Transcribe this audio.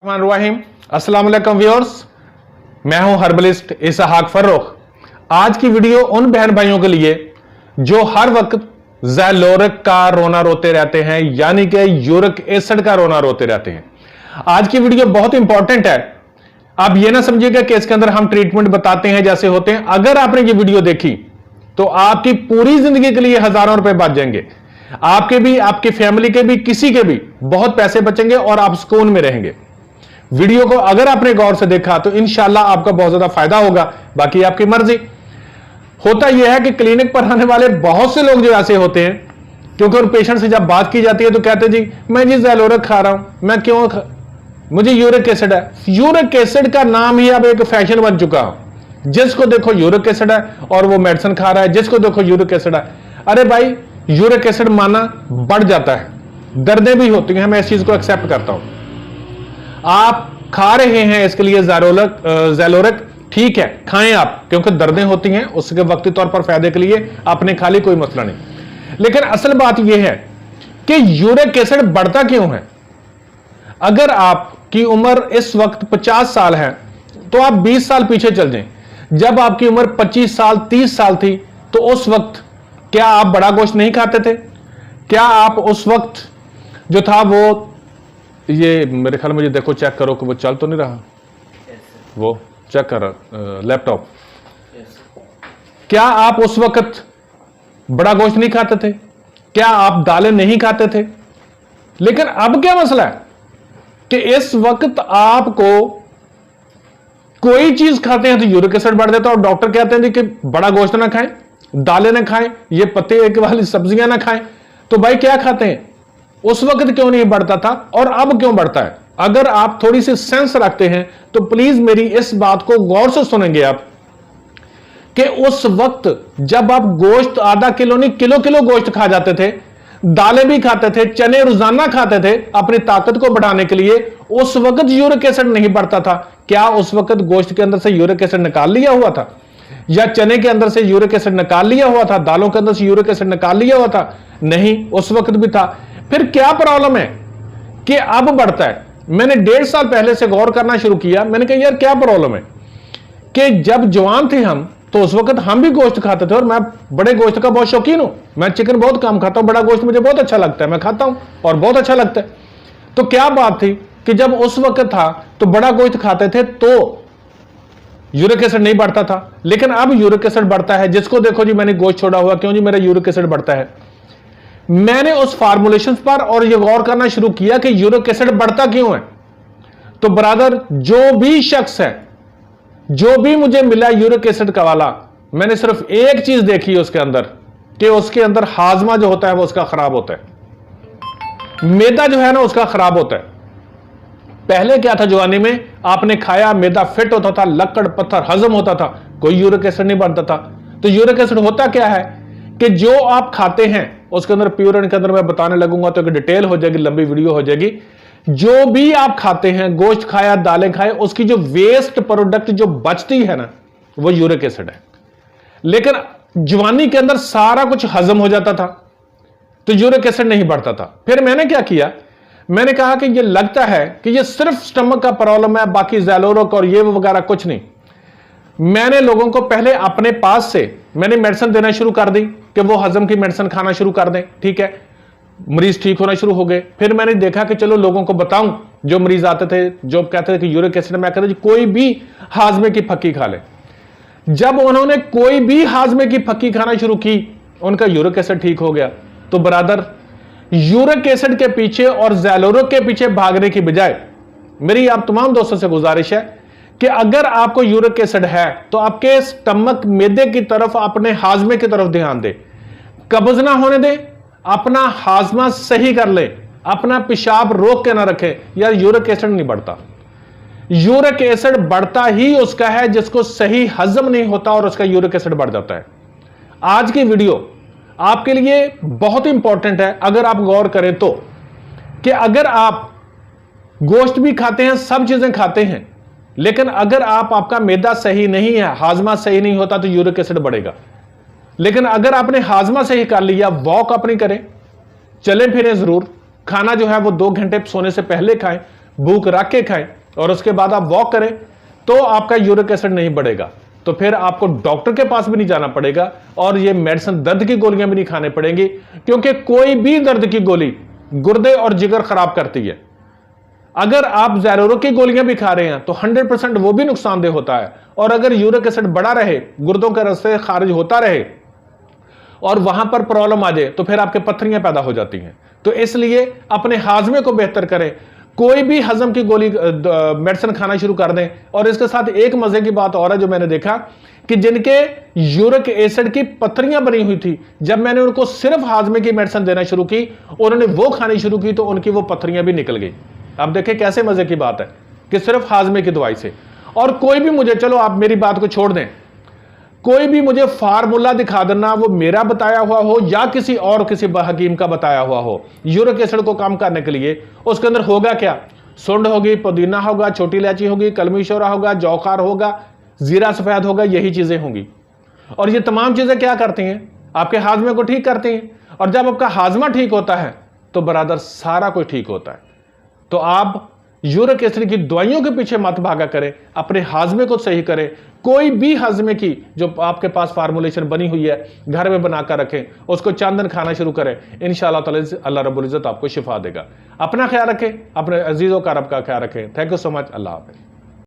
अस्सलाम वालेकुम व्यूअर्स, मैं हूं हर्बलिस्ट इसहाक फर्रुख। आज की वीडियो उन बहन भाइयों के लिए जो हर वक्त ज़ैलोरिक का रोना रोते रहते हैं, यानी कि यूरिक एसिड का रोना रोते रहते हैं। आज की वीडियो बहुत इंपॉर्टेंट है। आप ये ना समझिएगा कि इसके अंदर हम ट्रीटमेंट बताते हैं जैसे होते हैं। अगर आपने ये वीडियो देखी तो आपकी पूरी जिंदगी के लिए हजारों रुपए बच जाएंगे। आपके भी, आपकी फैमिली के भी, किसी के भी बहुत पैसे बचेंगे और आप सुकून में रहेंगे। वीडियो को अगर आपने गौर से देखा तो इंशाल्लाह आपका बहुत ज्यादा फायदा होगा, बाकी आपकी मर्जी। होता यह है कि क्लिनिक पर आने वाले बहुत से लोग जो ऐसे होते हैं, क्योंकि उन पेशेंट से जब बात की जाती है तो कहते हैं जी मैं जी ज़ैलोरिक खा रहा हूं, मैं क्यों मुझे यूरिक एसिड है। यूरिक एसिड का नाम ही अब एक फैशन बन चुका है। जिसको देखो यूरिक एसिड है और वो मेडिसिन खा रहा है, जिसको देखो यूरिक एसिड है। अरे भाई, यूरिक एसिड माना बढ़ जाता है, दर्दें भी होती हैं, मैं इस चीज को एक्सेप्ट करता हूं। आप खा रहे हैं इसके लिए ज़ैलोरिक, ठीक है, खाएं आप, क्योंकि दर्दें होती हैं, उसके वक्ती तौर पर फायदे के लिए आपने खा ली, कोई मसला नहीं। लेकिन असल बात यह है कि यूरिक एसिड बढ़ता क्यों है। अगर आपकी उम्र इस वक्त 50 साल है तो आप 20 साल पीछे चल जाएं। जब आपकी उम्र 25 साल 30 साल थी तो उस वक्त क्या आप बड़ा गोश्त नहीं खाते थे? क्या आप उस वक्त जो था वो, ये मेरे ख्याल में, मुझे देखो चेक करो कि वो चल तो नहीं रहा। वो चेक कर लैपटॉप। क्या आप उस वक्त बड़ा गोश्त नहीं खाते थे? क्या आप दालें नहीं खाते थे? लेकिन अब क्या मसला है कि इस वक्त आपको कोई चीज खाते हैं तो यूरिक एसिड बढ़ जाता है और डॉक्टर कहते हैं कि बड़ा गोश्त ना खाएं, दालें ना खाएं, ये पत्ते वाली सब्जियां ना खाएं। तो भाई क्या खाते हैं? उस वक्त क्यों नहीं बढ़ता था और अब क्यों बढ़ता है? अगर आप थोड़ी सी सेंस रखते हैं तो प्लीज मेरी इस बात को गौर से सुनेंगे आप, कि उस वक्त जब आप गोश्त आधा किलो नहीं किलो किलो गोश्त खा जाते थे, दालें भी खाते थे, चने रोजाना खाते थे अपनी ताकत को बढ़ाने के लिए, उस वक्त यूरिक एसिड नहीं बढ़ता था। क्या उस वक्त गोश्त के अंदर से यूरिक एसिड निकाल लिया हुआ था, या चने के अंदर से यूरिक एसिड निकाल लिया हुआ था, दालों के अंदर से यूरिक एसिड निकाल लिया हुआ था? नहीं, उस वक्त भी था। फिर क्या प्रॉब्लम है कि अब बढ़ता है? मैंने 1.5 साल पहले से गौर करना शुरू किया। मैंने कहा यार क्या प्रॉब्लम है कि जब जवान थे हम तो उस वक्त हम भी गोश्त खाते थे, और मैं बड़े गोश्त का बहुत शौकीन हूं। मैं चिकन बहुत कम खाता हूं, बड़ा गोश्त मुझे बहुत अच्छा लगता है, मैं खाता हूं और बहुत अच्छा लगता है। तो क्या बात थी कि जब उस वक्त था तो बड़ा गोश्त खाते थे तो यूरिक एसिड नहीं बढ़ता था, लेकिन अब यूरिक एसिड बढ़ता है। जिसको देखो जी मैंने गोश्त छोड़ा हुआ, क्यों जी मेरा यूरिक एसिड बढ़ता है। मैंने उस फार्मूलेशन पर और ये गौर करना शुरू किया कि यूरिक एसिड बढ़ता क्यों है। तो ब्रदर, जो भी शख्स है, जो भी मुझे मिला यूरिक एसिड का वाला, मैंने सिर्फ एक चीज देखी है उसके अंदर, कि उसके अंदर हाजमा जो होता है वो उसका खराब होता है, मैदा जो है ना उसका खराब होता है। पहले क्या था, जवानी में आपने खाया, मैदा फिट होता था, लकड़ पत्थर हजम होता था, कोई यूरिक एसिड नहीं बनता था। तो यूरिक एसिड होता क्या है कि जो आप खाते हैं उसके अंदर, प्यूरिन के अंदर मैं बताने लगूंगा तो एक डिटेल हो जाएगी, लंबी वीडियो हो जाएगी। जो भी आप खाते हैं, गोश्त खाया, दालें खाए, उसकी जो वेस्ट प्रोडक्ट जो बचती है ना, वो यूरिक एसिड है। लेकिन जवानी के अंदर सारा कुछ हजम हो जाता था तो यूरिक एसिड नहीं बढ़ता था। फिर मैंने क्या किया, मैंने कहा कि ये लगता है कि ये सिर्फ स्टमक का प्रॉब्लम है, बाकी ज़ैलोरिक और ये वगैरह कुछ नहीं। मैंने लोगों को पहले अपने पास से मैंने मेडिसिन देना शुरू कर दी कि वो हजम की मेडिसिन खाना शुरू कर दें, ठीक है, मरीज ठीक होना शुरू हो गए। फिर मैंने देखा कि चलो लोगों को बताऊं, जो मरीज आते थे जो कहते थे कि यूरिक एसिड, मैं कहता कोई भी हाजमे की फक्की खा ले। जब उन्होंने कोई भी हाजमे की फक्की खाना शुरू की, उनका यूरिक एसिड ठीक हो गया। तो ब्रदर, यूरिक एसिड के पीछे और ज़ैलोरिक के पीछे भागने की बजाय मेरी आप तमाम दोस्तों से गुजारिश है कि अगर आपको यूरिक एसिड है तो आपके स्टमक, मैदे की तरफ, अपने हाजमे की तरफ ध्यान दे, कब्ज ना होने दे, अपना हाजमा सही कर ले, अपना पेशाब रोक के ना रखे। यार यूरिक एसिड नहीं बढ़ता, यूरिक एसिड बढ़ता ही उसका है जिसको सही हजम नहीं होता और उसका यूरिक एसिड बढ़ जाता है। आज की वीडियो आपके लिए बहुत इंपॉर्टेंट है अगर आप गौर करें तो, कि अगर आप गोश्त भी खाते हैं, सब चीजें खाते हैं, लेकिन अगर आपका मैदा सही नहीं है, हाजमा सही नहीं होता तो यूरिक एसिड बढ़ेगा। लेकिन अगर आपने हाजमा सही कर लिया, वॉक अपनी करें, चले फिरें जरूर, खाना जो है वो 2 घंटे सोने से पहले खाएं, भूख रख के खाएं और उसके बाद आप वॉक करें तो आपका यूरिक एसिड नहीं बढ़ेगा। तो फिर आपको डॉक्टर के पास भी नहीं जाना पड़ेगा और ये मेडिसिन, दर्द की गोलियां भी नहीं खाने पड़ेंगी, क्योंकि कोई भी दर्द की गोली गुर्दे और जिगर खराब करती है। अगर आप ज़ैरोरो की गोलियां भी खा रहे हैं तो 100% वो भी नुकसानदेह होता है। और अगर यूरिक एसिड बढ़ा रहे, गुर्दों के रास्ते खारिज होता रहे और वहां पर प्रॉब्लम आ जाए तो फिर आपके पत्थरियां पैदा हो जाती हैं। तो इसलिए अपने हाजमे को बेहतर करें, कोई भी हजम की गोली मेडिसिन खाना शुरू कर दें। और इसके साथ एक मजे की बात और है जो मैंने देखा कि जिनके यूरिक एसिड की पत्थरियां बनी हुई थी, जब मैंने उनको सिर्फ हाजमे की मेडिसिन देना शुरू की, उन्होंने वो खानी शुरू की तो उनकी वो पत्थरियां भी निकल गई। अब देखें कैसे मजे की बात है कि सिर्फ हाजमे की दवाई से। और कोई भी मुझे, चलो आप मेरी बात को छोड़ दें, कोई भी मुझे फार्मूला दिखा देना, वो मेरा बताया हुआ हो या किसी हकीम का बताया हुआ हो, यूरिक एसिड को कम करने के लिए, उसके अंदर होगा क्या? सुंड होगी, पुदीना होगा, छोटी इलायची होगी, कलमी शोरा होगा, जौखार होगा, जीरा सफेद होगा, यही चीजें होंगी। और ये तमाम चीजें क्या करती हैं? आपके हाजमे को ठीक करती हैं। और जब आपका हाजमा ठीक होता है तो बरादर सारा कुछ ठीक होता है। तो आप यूरिक एसिड की दवाइयों के पीछे मत भागा करें, अपने हाजमे को सही करें। कोई भी हाजमे की जो आपके पास फार्मूलेशन बनी हुई है घर में बनाकर रखें, उसको चंद दिन खाना शुरू करें। इंशाअल्लाह ताला अल्लाह रब्बुल इज्जत आपको शिफा देगा। अपना ख्याल रखें, अपने अजीज़ों का रब का ख्याल रखें। Thank you so much. Allah हाफ़िज़।